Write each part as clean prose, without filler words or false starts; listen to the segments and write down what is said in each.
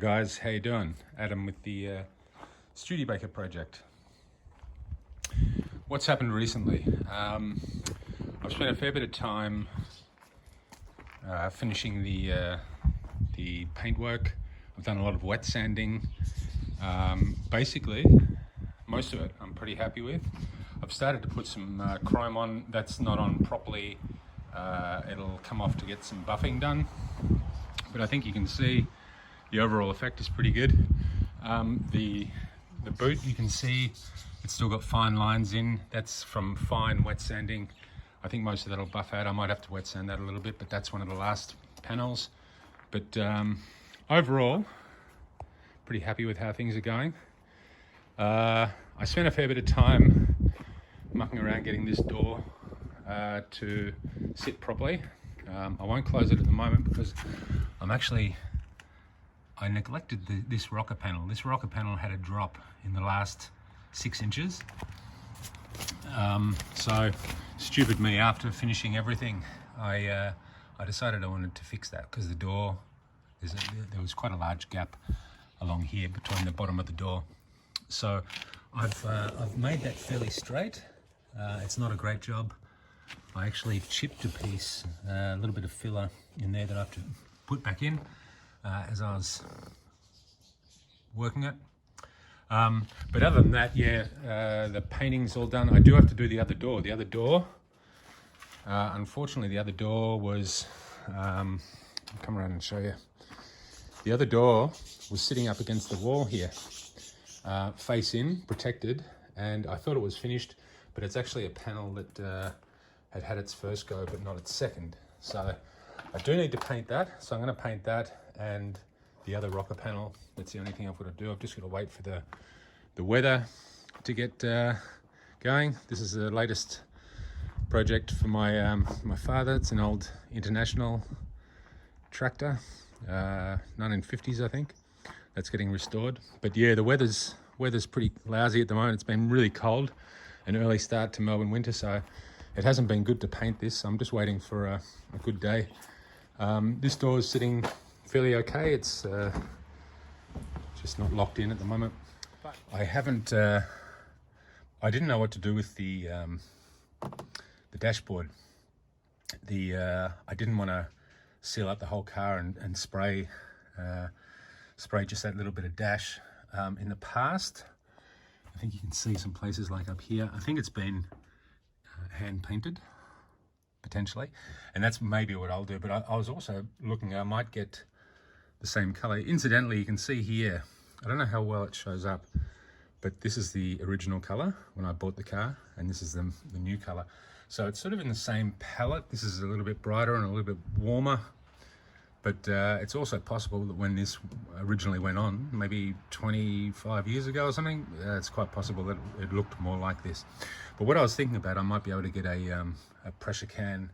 guys, how you doing? Adam with the Studie Baker project. What's happened recently? I've spent a fair bit of time finishing the paintwork. I've done a lot of wet sanding. Basically, most of it I'm pretty happy with. I've started to put some chrome on. That's not on properly. It'll come off to get some buffing done. But I think you can see the overall effect is pretty good. The boot, you can see it's still got fine lines in. That's from fine wet sanding. I think most of that'll buff out. I might have to wet sand that a little bit, but that's one of the last panels. But overall, pretty happy with how things are going. I spent a fair bit of time mucking around getting this door to sit properly. I won't close it at the moment because I neglected this rocker panel. This rocker panel had a drop in the last 6 inches. So stupid me, after finishing everything, I decided I wanted to fix that because the door, there was quite a large gap along here between the bottom of the door. So I've made that fairly straight. It's not a great job. I actually chipped a piece, a little bit of filler in there that I have to put back in as I was working it. But other than that, yeah, the painting's all done. I do have to do the other door. The other door, unfortunately, the other door was, I'll come around and show you. The other door was sitting up against the wall here, face in, protected, and I thought it was finished, but it's actually a panel that had its first go, but not its second. So I do need to paint that. So I'm going to paint that and the other rocker panel. That's the only thing I've got to do. I've just got to wait for the weather to get going. This is the latest project for my my father. It's an old International tractor, 1950s, I think. That's getting restored. But yeah, the weather's pretty lousy at the moment. It's been really cold, an early start to Melbourne winter, so it hasn't been good to paint this. I'm just waiting for a good day. This door is sitting fairly okay. It's just not locked in at the moment. I haven't. I didn't know what to do with the dashboard. I didn't want to seal up the whole car and spray just that little bit of dash. In the past, I think you can see some places like up here. I think it's been hand painted potentially, and that's maybe what I'll do. But I was also looking, I might get the same color. Incidentally, you can see here, I don't know how well it shows up, but this is the original color when I bought the car, and this is the new color. So it's sort of in the same palette. This is a little bit brighter and a little bit warmer, but it's also possible that when this originally went on, maybe 25 years ago or something, it's quite possible that it looked more like this. But what I was thinking about, I might be able to get a pressure can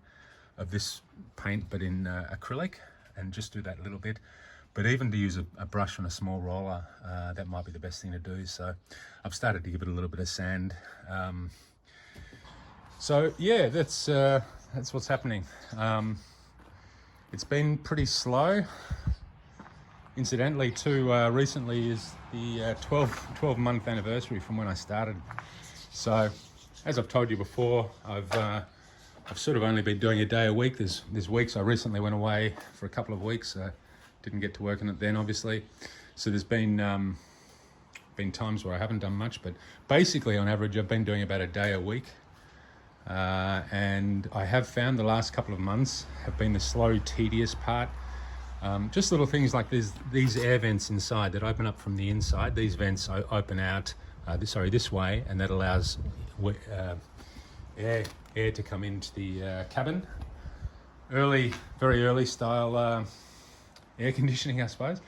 of this paint, but in acrylic, and just do that a little bit. But even to use a brush and a small roller, that might be the best thing to do. So I've started to give it a little bit of sand. So yeah, that's what's happening. It's been pretty slow. Incidentally, too, recently is the 12-month anniversary from when I started. So, as I've told you before, I've sort of only been doing a day a week. There's weeks I recently went away for a couple of weeks. Didn't get to work on it then, obviously. So there's been times where I haven't done much, but basically on average I've been doing about a day a week. And I have found the last couple of months have been the slow, tedious part. Just little things like these air vents inside that open up from the inside. These vents open out this way, and that allows air to come into the cabin. Very early style air conditioning, I suppose.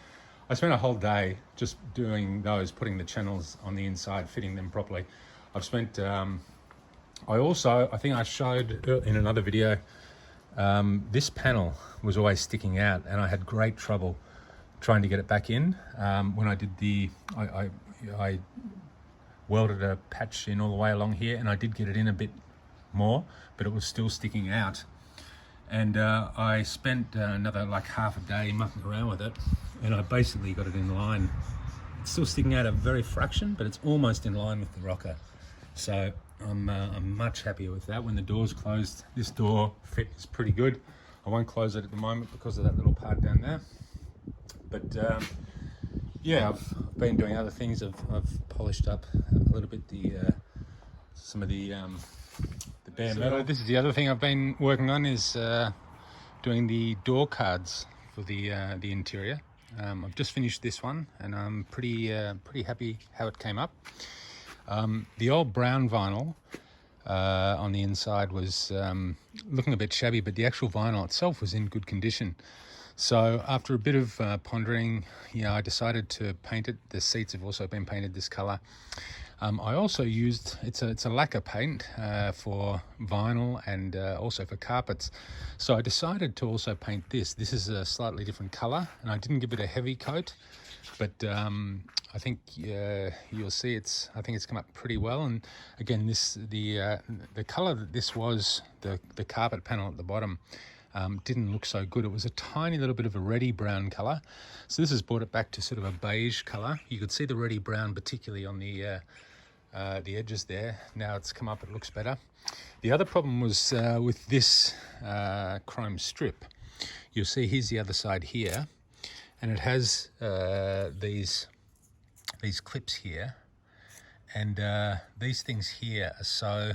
I spent a whole day just doing those, putting the channels on the inside, fitting them properly. I've spent I think I showed in another video, this panel was always sticking out, and I had great trouble trying to get it back in. When I did I welded a patch in all the way along here, and I did get it in a bit more, but it was still sticking out. And I spent another like half a day mucking around with it, and I basically got it in line. It's still sticking out a very fraction, but it's almost in line with the rocker. So I'm much happier with that. When the door's closed, this door fit is pretty good. I won't close it at the moment because of that little part down there. But yeah, I've been doing other things. I've polished up a little bit some of the bare metal. This is the other thing I've been working on, is doing the door cards for the interior. I've just finished this one, and I'm pretty happy how it came up. The old brown vinyl on the inside was looking a bit shabby, but the actual vinyl itself was in good condition. So after a bit of pondering, I decided to paint it. The seats have also been painted this color. I also used, it's a lacquer paint for vinyl and also for carpets. So I decided to also paint this. This is a slightly different color, and I didn't give it a heavy coat, but I think you'll see I think it's come up pretty well. And again, the color that this was, the carpet panel at the bottom, didn't look so good. It was a tiny little bit of a reddy brown color. So this has brought it back to sort of a beige color. You could see the reddy brown particularly on the edges there. Now it's come up, it looks better. The other problem was with this chrome strip. You'll see here's the other side here, and it has these clips here, and these things here are so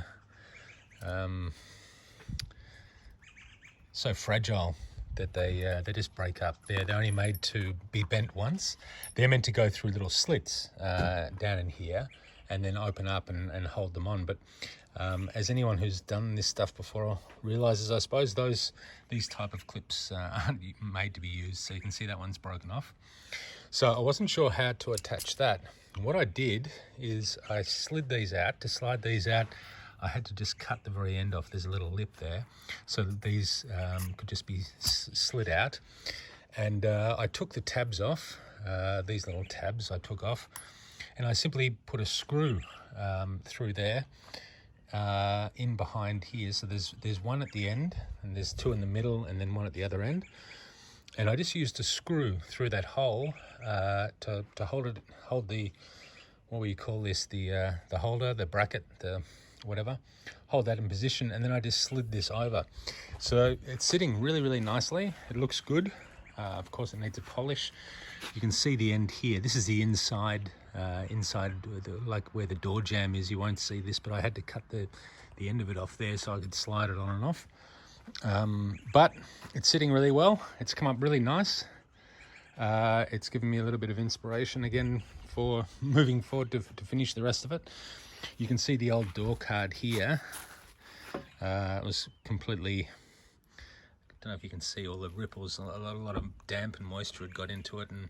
fragile that they just break up. They're only made to be bent once. They're meant to go through little slits down in here and then open up and hold them on. But as anyone who's done this stuff before realizes, I suppose these type of clips aren't made to be used. So you can see that one's broken off. So I wasn't sure how to attach that. What I did is I slid these out. To slide these out, I had to just cut the very end off. There's a little lip there, so that these could just be slid out. And I took the tabs off, these little tabs I took off, and I simply put a screw through there, in behind here. So there's one at the end, and there's two in the middle, and then one at the other end. And I just used a screw through that hole to hold the, what do you call this, the holder, the bracket, the whatever, hold that in position, and then I just slid this over. So it's sitting really, really nicely. It looks good. Of course, it needs a polish. You can see the end here. This is the inside, like where the door jamb is. You won't see this, but I had to cut the end of it off there so I could slide it on and off. But it's sitting really well. It's come up really nice. It's given me a little bit of inspiration again for moving forward to finish the rest of it. You can see the old door card here. It was completely, I don't know if you can see all the ripples. A lot of damp and moisture had got into it, and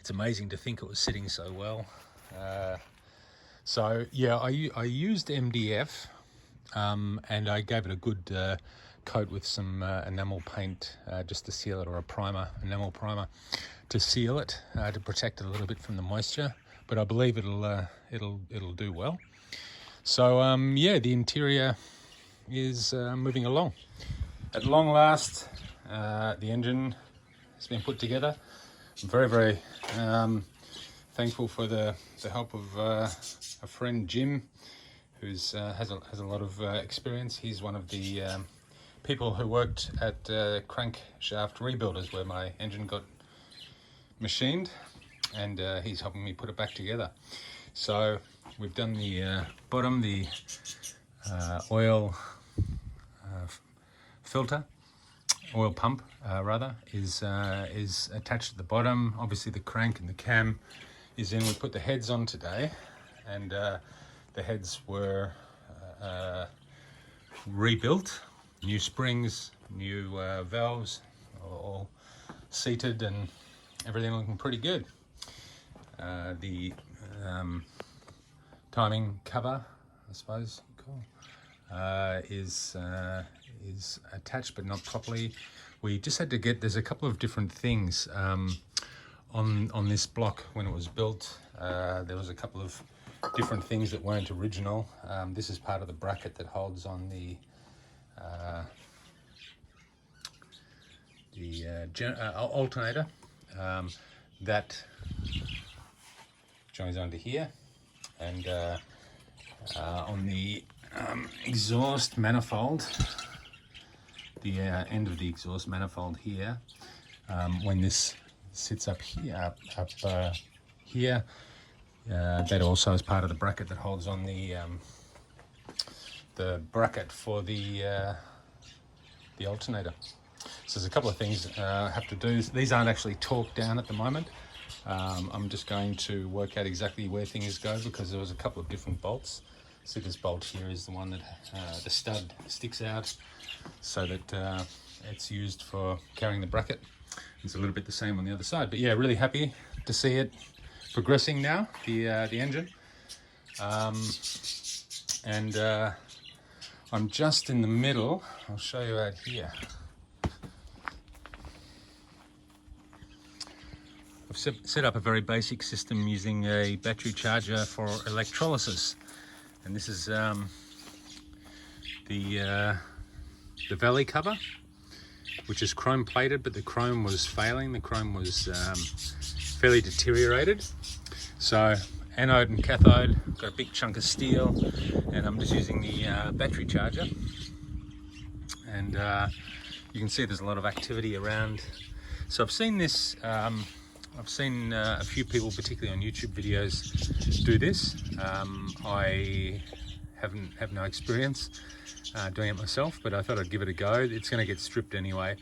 it's amazing to think it was sitting so well. So yeah, I used MDF, and I gave it a good coat with some enamel paint just to seal it, or a primer, enamel primer to seal it, to protect it a little bit from the moisture. But I believe it'll do well. So yeah, the interior is moving along. At long last, the engine has been put together. I'm very, very thankful for the help of a friend, Jim, who's has a lot of experience. He's one of the people who worked at Crankshaft Rebuilders, where my engine got machined, and he's helping me put it back together. So we've done the bottom, the oil filter, oil pump rather, is attached at the bottom. Obviously the crank and the cam is in. We put the heads on today, and the heads were rebuilt, new springs, new valves, all seated, and everything looking pretty good. The timing cover, I suppose, is attached but not properly. We just had to get, there's a couple of different things on this block when it was built. There was a couple of different things that weren't original. This is part of the bracket that holds on the alternator that joins onto here, and on the exhaust manifold, the end of the exhaust manifold here, when this sits up here, here, that also is part of the bracket that holds on the bracket for the alternator. So there's a couple of things I have to do. These aren't actually torqued down at the moment. I'm just going to work out exactly where things go, because there was a couple of different bolts. So this bolt here is the one that the stud sticks out, so that it's used for carrying the bracket. It's a little bit the same on the other side, but yeah, really happy to see it progressing now, the engine. And I'm just in the middle. I'll show you out here. I've set up a very basic system using a battery charger for electrolysis, and this is the valley cover, which is chrome plated, but the chrome was failing. The chrome was fairly deteriorated. So anode and cathode, got a big chunk of steel, and I'm just using the battery charger. And you can see there's a lot of activity around. So I've seen this, I've seen a few people, particularly on YouTube videos, do this. I have no experience doing it myself, but I thought I'd give it a go. It's going to get stripped anyway,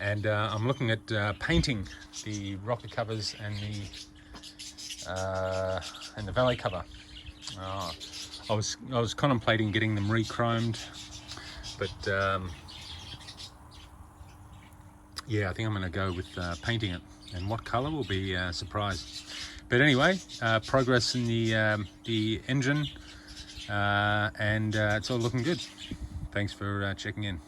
and I'm looking at painting the rocker covers and the valley cover. I was contemplating getting them re-chromed, but yeah, I think I'm going to go with painting it, and what colour will be a surprise. But anyway, progress in the engine, and it's all looking good. Thanks for checking in.